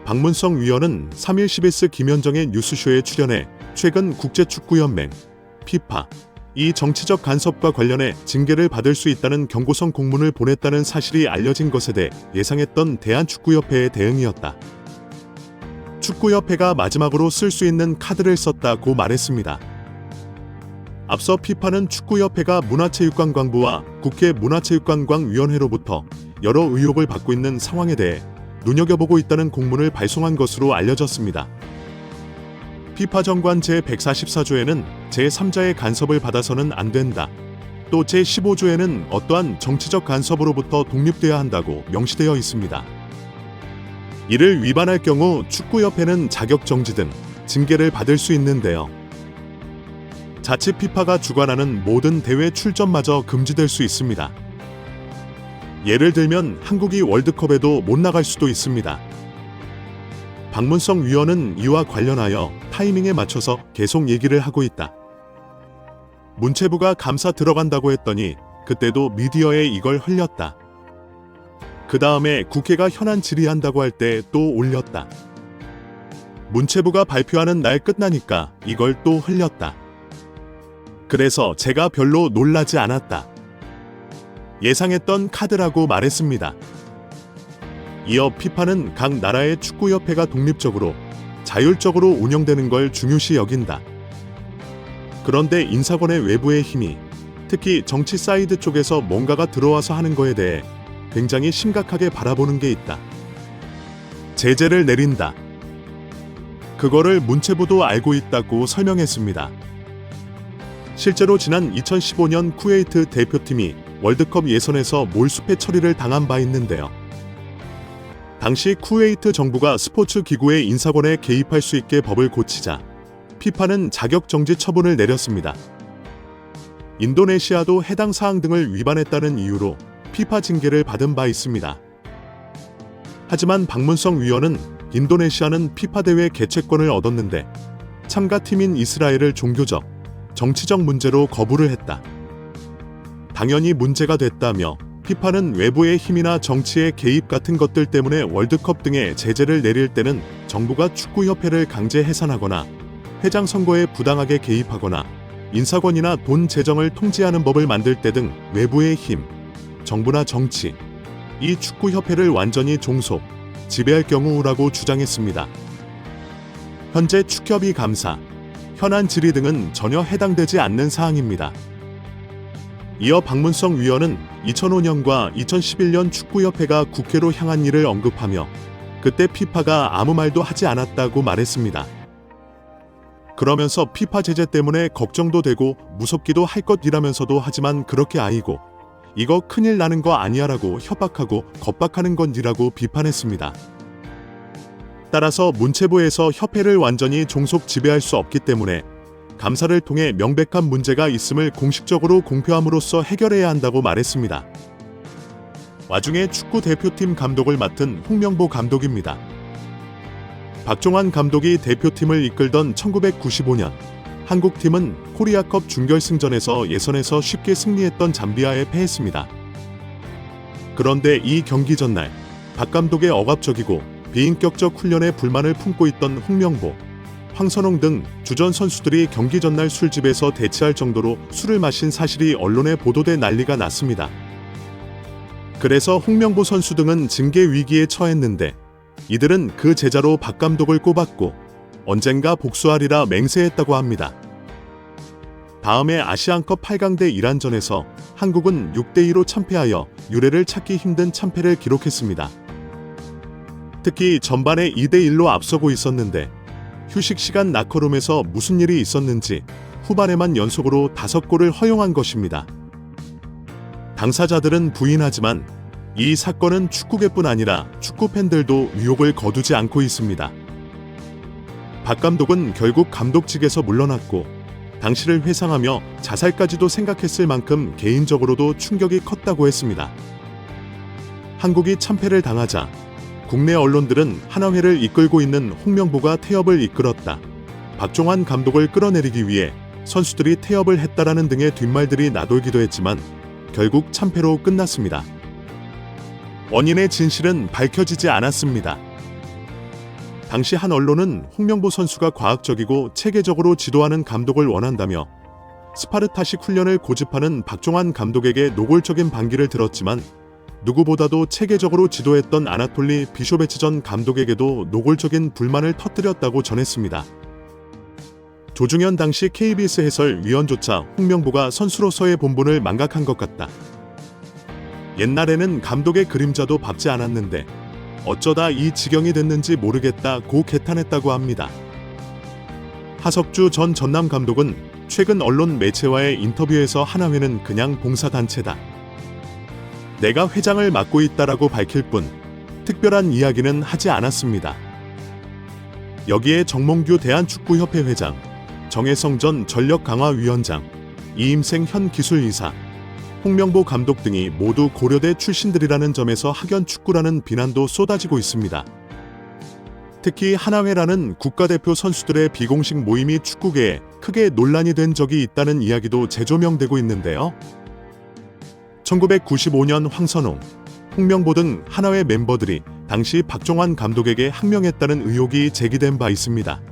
박문성 위원은 3일 CBS 김현정의 뉴스쇼에 출연해 최근 국제축구연맹 피파 이 정치적 간섭과 관련해 징계를 받을 수 있다는 경고성 공문을 보냈다는 사실이 알려진 것에 대해 예상했던 대한축구협회의 대응이었다. 축구협회가 마지막으로 쓸 수 있는 카드를 썼다고 말했습니다. 앞서 피파는 축구협회가 문화체육관광부와 국회 문화체육관광위원회로부터 여러 의혹을 받고 있는 상황에 대해 눈여겨보고 있다는 공문을 발송한 것으로 알려졌습니다. 피파 정관 제144조에는 제3자의 간섭을 받아서는 안 된다. 또 제15조에는 어떠한 정치적 간섭으로부터 독립돼야 한다고 명시되어 있습니다. 이를 위반할 경우 축구협회는 자격정지 등 징계를 받을 수 있는데요. 자칫 피파가 주관하는 모든 대회 출전마저 금지될 수 있습니다. 예를 들면 한국이 월드컵에도 못 나갈 수도 있습니다. 박문성 위원은 이와 관련하여 타이밍에 맞춰서 계속 얘기를 하고 있다. 문체부가 감사 들어간다고 했더니 그때도 미디어에 이걸 흘렸다. 그 다음에 국회가 현안 질의한다고 할 때 또 올렸다. 문체부가 발표하는 날 끝나니까 이걸 또 흘렸다. 그래서 제가 별로 놀라지 않았다. 예상했던 카드라고 말했습니다. 이어 피파는 각 나라의 축구협회가 독립적으로 자율적으로 운영되는 걸 중요시 여긴다. 그런데 인사권의 외부의 힘이 특히 정치 사이드 쪽에서 뭔가가 들어와서 하는 거에 대해 굉장히 심각하게 바라보는 게 있다. 제재를 내린다. 그거를 문체부도 알고 있다고 설명했습니다. 실제로 지난 2015년 쿠웨이트 대표팀이 월드컵 예선에서 몰수패 처리를 당한 바 있는데요. 당시 쿠웨이트 정부가 스포츠 기구의 인사권에 개입할 수 있게 법을 고치자 피파는 자격정지 처분을 내렸습니다. 인도네시아도 해당 사항 등을 위반했다는 이유로 피파 징계를 받은 바 있습니다. 하지만 박문성 위원은 인도네시아는 피파 대회 개최권을 얻었는데 참가팀인 이스라엘을 종교적, 정치적 문제로 거부를 했다. 당연히 문제가 됐다며 피파는 외부의 힘이나 정치의 개입 같은 것들 때문에 월드컵 등의 제재를 내릴 때는 정부가 축구협회를 강제 해산하거나 회장 선거에 부당하게 개입하거나 인사권이나 돈 재정을 통제하는 법을 만들 때 등 외부의 힘, 정부나 정치, 이 축구협회를 완전히 종속, 지배할 경우라고 주장했습니다. 현재 축협이 감사, 현안 질의 등은 전혀 해당되지 않는 사항입니다. 이어 박문성 위원은 2005년과 2011년 축구협회가 국회로 향한 일을 언급하며 그때 피파가 아무 말도 하지 않았다고 말했습니다. 그러면서 피파 제재 때문에 걱정도 되고 무섭기도 할 것이라면서도 하지만 그렇게 아이고 이거 큰일 나는 거 아니야라고 협박하고 겁박하는 건이라고 비판했습니다. 따라서 문체부에서 협회를 완전히 종속 지배할 수 없기 때문에 감사를 통해 명백한 문제가 있음을 공식적으로 공표함으로써 해결해야 한다고 말했습니다. 와중에 축구 대표팀 감독을 맡은 홍명보 감독입니다. 박종환 감독이 대표팀을 이끌던 1995년 한국팀은 코리아컵 준결승전에서 예선에서 쉽게 승리했던 잠비아에 패했습니다. 그런데 이 경기 전날 박 감독의 억압적이고 비인격적 훈련에 불만을 품고 있던 홍명보, 황선홍 등 주전 선수들이 경기 전날 술집에서 대치할 정도로 술을 마신 사실이 언론에 보도돼 난리가 났습니다. 그래서 홍명보 선수 등은 징계 위기에 처했는데 이들은 그 제자로 박 감독을 꼽았고 언젠가 복수하리라 맹세했다고 합니다. 다음해 아시안컵 8강 대 이란전에서 한국은 6대2로 참패하여 유례를 찾기 힘든 참패를 기록했습니다. 특히 전반에 2대1로 앞서고 있었는데 휴식 시간 라커룸에서 무슨 일이 있었는지 후반에만 연속으로 5골을 허용한 것입니다. 당사자들은 부인하지만 이 사건은 축구계뿐 아니라 축구 팬들도 의혹을 거두지 않고 있습니다. 박 감독은 결국 감독직에서 물러났고 당시를 회상하며 자살까지도 생각했을 만큼 개인적으로도 충격이 컸다고 했습니다. 한국이 참패를 당하자 국내 언론들은 한화회를 이끌고 있는 홍명보가 태업을 이끌었다. 박종환 감독을 끌어내리기 위해 선수들이 태업을 했다라는 등의 뒷말들이 나돌기도 했지만 결국 참패로 끝났습니다. 원인의 진실은 밝혀지지 않았습니다. 당시 한 언론은 홍명보 선수가 과학적이고 체계적으로 지도하는 감독을 원한다며 스파르타식 훈련을 고집하는 박종환 감독에게 노골적인 반기를 들었지만 누구보다도 체계적으로 지도했던 아나톨리 비쇼베츠 전 감독에게도 노골적인 불만을 터뜨렸다고 전했습니다. 조중현 당시 KBS 해설위원조차 홍명보가 선수로서의 본분을 망각한 것 같다. 옛날에는 감독의 그림자도 밟지 않았는데 어쩌다 이 지경이 됐는지 모르겠다고 개탄했다고 합니다. 하석주 전 전남 감독은 최근 언론 매체와의 인터뷰에서 하나회는 그냥 봉사단체다. 내가 회장을 맡고 있다라고 밝힐 뿐 특별한 이야기는 하지 않았습니다. 여기에 정몽규 대한축구협회 회장, 정혜성 전 전력강화위원장, 이임생 현 기술이사, 홍명보 감독 등이 모두 고려대 출신들이라는 점에서 학연축구라는 비난도 쏟아지고 있습니다. 특히 하나회라는 국가대표 선수들의 비공식 모임이 축구계에 크게 논란이 된 적이 있다는 이야기도 재조명되고 있는데요. 1995년 황선홍, 홍명보 등 하나회 멤버들이 당시 박종환 감독에게 항명했다는 의혹이 제기된 바 있습니다.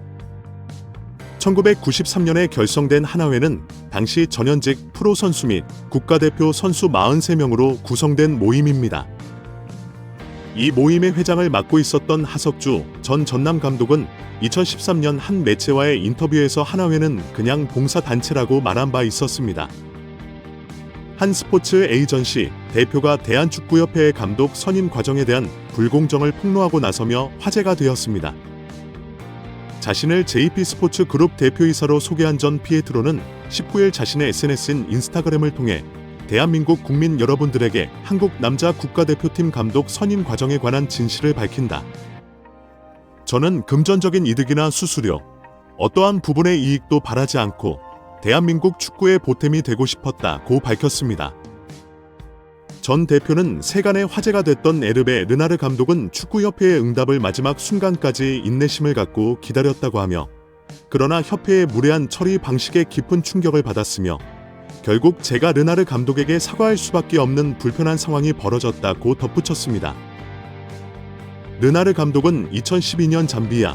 1993년에 결성된 하나회는 당시 전현직 프로 선수 및 국가대표 선수 43명으로 구성된 모임입니다. 이 모임의 회장을 맡고 있었던 하석주 전 전남 감독은 2013년 한 매체와의 인터뷰에서 하나회는 그냥 봉사단체라고 말한 바 있었습니다. 한 스포츠 에이전시 대표가 대한축구협회의 감독 선임 과정에 대한 불공정을 폭로하고 나서며 화제가 되었습니다. 자신을 JP스포츠 그룹 대표이사로 소개한 전 피에트로는 19일 자신의 SNS인 인스타그램을 통해 대한민국 국민 여러분들에게 한국 남자 국가대표팀 감독 선임 과정에 관한 진실을 밝힌다. 저는 금전적인 이득이나 수수료, 어떠한 부분의 이익도 바라지 않고 대한민국 축구의 보탬이 되고 싶었다고 밝혔습니다. 전 대표는 세간의 화제가 됐던 에르베 르나르 감독은 축구협회의 응답을 마지막 순간까지 인내심을 갖고 기다렸다고 하며 그러나 협회의 무례한 처리 방식에 깊은 충격을 받았으며 결국 제가 르나르 감독에게 사과할 수밖에 없는 불편한 상황이 벌어졌다고 덧붙였습니다. 르나르 감독은 2012년 잠비아,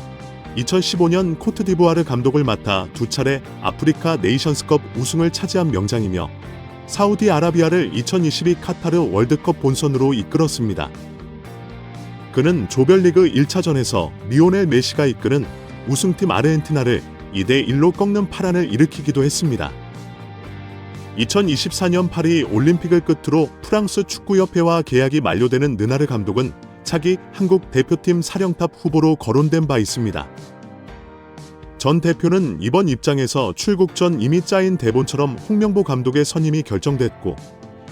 2015년 코트디부아르 감독을 맡아 두 차례 아프리카 네이션스컵 우승을 차지한 명장이며 사우디아라비아를 2022 카타르 월드컵 본선으로 이끌었습니다. 그는 조별리그 1차전에서 리오넬 메시가 이끄는 우승팀 아르헨티나를 2대1로 꺾는 파란을 일으키기도 했습니다. 2024년 파리 올림픽을 끝으로 프랑스 축구협회와 계약이 만료되는 르나르 감독은 차기 한국 대표팀 사령탑 후보로 거론된 바 있습니다. 전 대표는 이번 입장에서 출국 전 이미 짜인 대본처럼 홍명보 감독의 선임이 결정됐고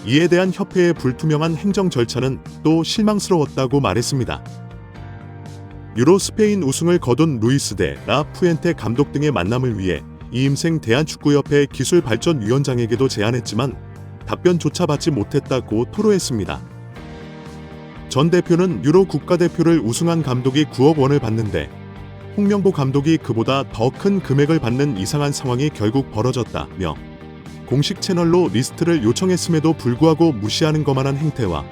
이에 대한 협회의 불투명한 행정 절차는 또 실망스러웠다고 말했습니다. 유로 스페인 우승을 거둔 루이스 데 라 푸엔테 감독 등의 만남을 위해 이임생 대한축구협회 기술발전위원장에게도 제안했지만 답변조차 받지 못했다고 토로했습니다. 전 대표는 유로 국가대표를 우승한 감독이 9억 원을 받는데 홍명보 감독이 그보다 더 큰 금액을 받는 이상한 상황이 결국 벌어졌다며 공식 채널로 리스트를 요청했음에도 불구하고 무시하는 것만한 행태와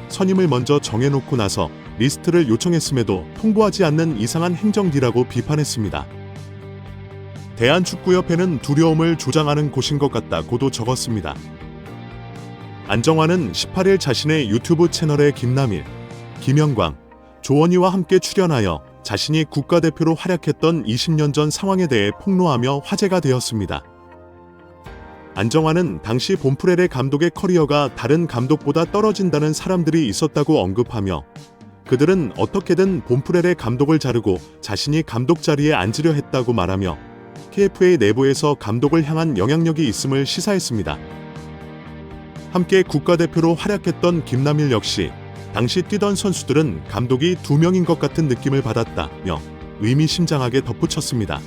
선임을 먼저 정해놓고 나서 리스트를 요청했음에도 통보하지 않는 이상한 행정기라고 비판했습니다. 대한축구협회는 두려움을 조장하는 곳인 것 같다고도 적었습니다. 안정환은 18일 자신의 유튜브 채널에 김남일, 김영광, 조원희와 함께 출연하여 자신이 국가대표로 활약했던 20년 전 상황에 대해 폭로하며 화제가 되었습니다. 안정환은 당시 본프레레 감독의 커리어가 다른 감독보다 떨어진다는 사람들이 있었다고 언급하며 그들은 어떻게든 본프레레 감독을 자르고 자신이 감독 자리에 앉으려 했다고 말하며 KFA 내부에서 감독을 향한 영향력이 있음을 시사했습니다. 함께 국가대표로 활약했던 김남일 역시 당시 뛰던 선수들은 감독이 2명인 것 같은 느낌을 받았다며 의미심장하게 덧붙였습니다.